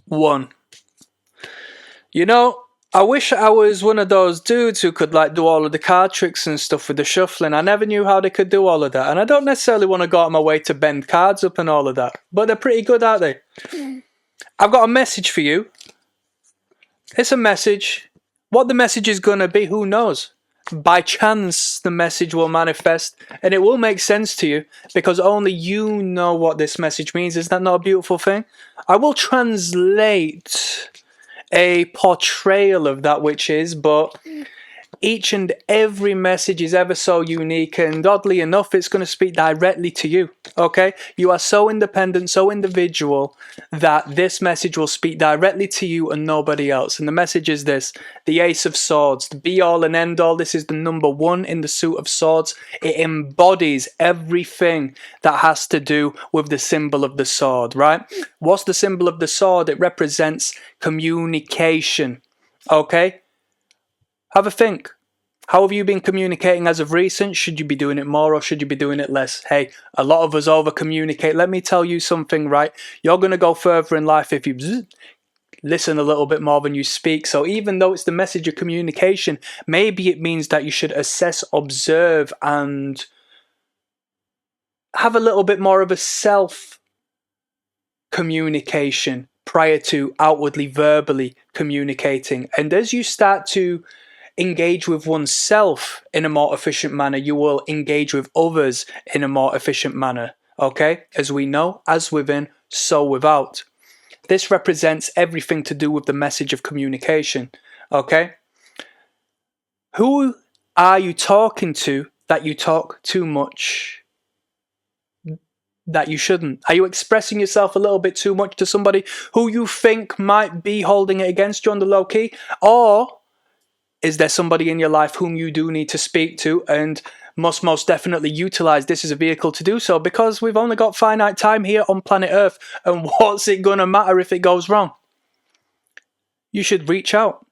1. You know, I wish I was one of those dudes who could like do all of the card tricks and stuff with the shuffling. I never knew how they could do all of that. And I don't necessarily want to go out of my way to bend cards up and all of that. But they're pretty good, aren't they? I've got a message for you. It's a message. What the message is going to be, who knows? By chance, the message will manifest and it will make sense to you because only you know what this message means. Is that not a beautiful thing? I will translate a portrayal of that which is, but each and every message is ever so unique, and oddly enough it's going to speak directly to you. Okay, you are so independent, so individual, that this message will speak directly to you and nobody else. And the message is this: the Ace of Swords, the be all and end all. This is the number 1 in the suit of swords. It embodies everything that has to do with the symbol of the sword, right? What's the symbol of the sword? It represents communication. Okay, have a think. How have you been communicating as of recent? Should you be doing it more or should you be doing it less? Hey, a lot of us over communicate. Let me tell you something, right? You're going to go further in life if you listen a little bit more than you speak. So even though it's the message of communication, maybe it means that you should assess, observe, and have a little bit more of a self communication prior to outwardly verbally communicating. And as you start to engage with oneself in a more efficient manner, you will engage with others in a more efficient manner. Okay, as we know, as within, so without. This represents everything to do with the message of communication. Okay, who are you talking to that you talk too much that you shouldn't? Are you expressing yourself a little bit too much to somebody who you think might be holding it against you on the low key? Or is there somebody in your life whom you do need to speak to and must most definitely utilize this as a vehicle to do so, because we've only got finite time here on planet Earth, and what's it going to matter if it goes wrong? You should reach out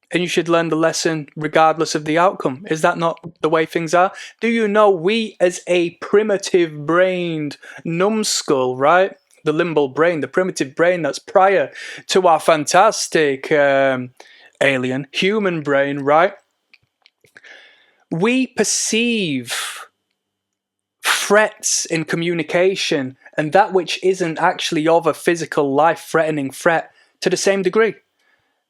and you should learn the lesson regardless of the outcome. Is that not the way things are? Do you know we as a primitive brained numbskull, right? The limbal brain, the primitive brain that's prior to our fantastic alien human brain, right? We perceive threats in communication and that which isn't actually of a physical life-threatening threat to the same degree.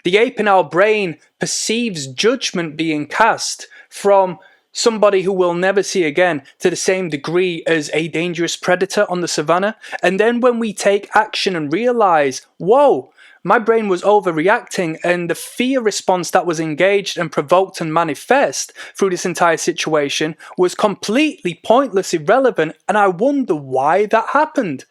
The ape in our brain perceives judgment being cast from somebody who we'll never see again to the same degree as a dangerous predator on the savannah. And then when we take action and realize, whoa, my brain was overreacting, and the fear response that was engaged and provoked and manifest through this entire situation was completely pointless, irrelevant, and I wonder why that happened.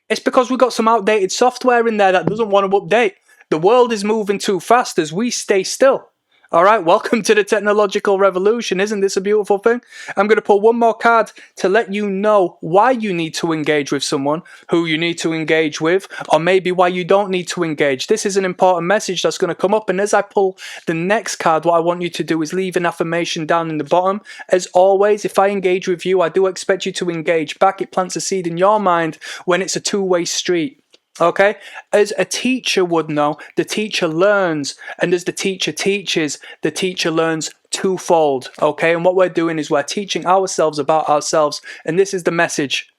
It's because we got some outdated software in there that doesn't want to update. The world is moving too fast as we stay still. All right, welcome to the technological revolution. Isn't this a beautiful thing? I'm going to pull one more card to let you know why you need to engage with someone, who you need to engage with, or maybe why you don't need to engage. This is an important message that's going to come up. And as I pull the next card, what I want you to do is leave an affirmation down in the bottom. As always, if I engage with you, I do expect you to engage back. It plants a seed in your mind when it's a two-way street. Okay, as a teacher would know, the teacher learns, and as the teacher teaches, the teacher learns twofold. Okay, and what we're doing is we're teaching ourselves about ourselves, and this is the message.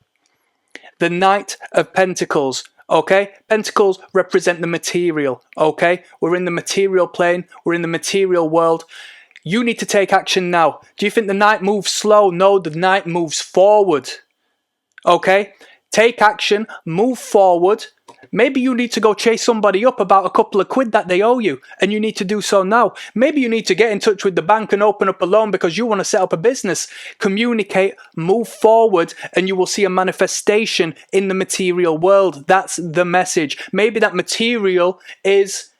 The Knight of Pentacles. Okay, pentacles represent the material. Okay, we're in the material plane, we're in the material world. You need to take action now. Do you think the knight moves slow? No, the knight moves forward. Okay, take action, move forward. Maybe you need to go chase somebody up about a couple of quid that they owe you, and you need to do so now. Maybe you need to get in touch with the bank and open up a loan because you want to set up a business. Communicate, move forward, and you will see a manifestation in the material world. That's the message. Maybe that material is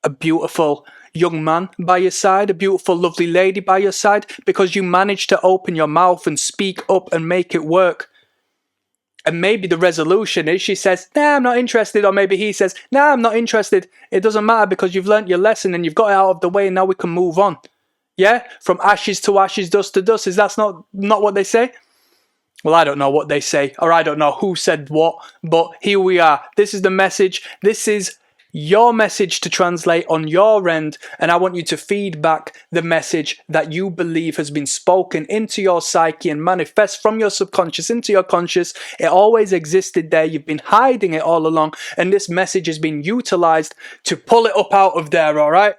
a beautiful young man by your side, a beautiful lovely lady by your side, because you managed to open your mouth and speak up and make it work. And maybe the resolution is she says, nah, I'm not interested. Or maybe he says, nah, I'm not interested. It doesn't matter because you've learnt your lesson and you've got it out of the way and now we can move on. Yeah? From ashes to ashes, dust to dust. Is that not what they say? Well, I don't know what they say, or I don't know who said what, but here we are. This is the message. This is your message to translate on your end, and I want you to feed back the message that you believe has been spoken into your psyche and manifest from your subconscious into your conscious. It always existed there. You've been hiding it all along, and this message has been utilized to pull it up out of there, all right?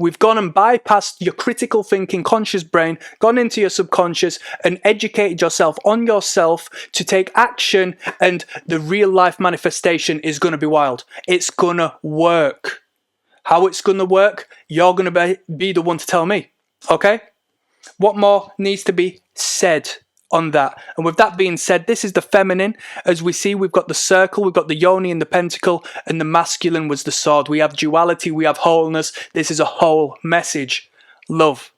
We've gone and bypassed your critical thinking conscious brain, gone into your subconscious and educated yourself on yourself to take action, and the real life manifestation is going to be wild. It's going to work. How it's going to work, you're going to be the one to tell me, okay? What more needs to be said on that? And with that being said, this is the feminine. As we see, we've got the circle, we've got the yoni and the pentacle, and the masculine was the sword. We have duality, we have wholeness. This is a whole message. Love.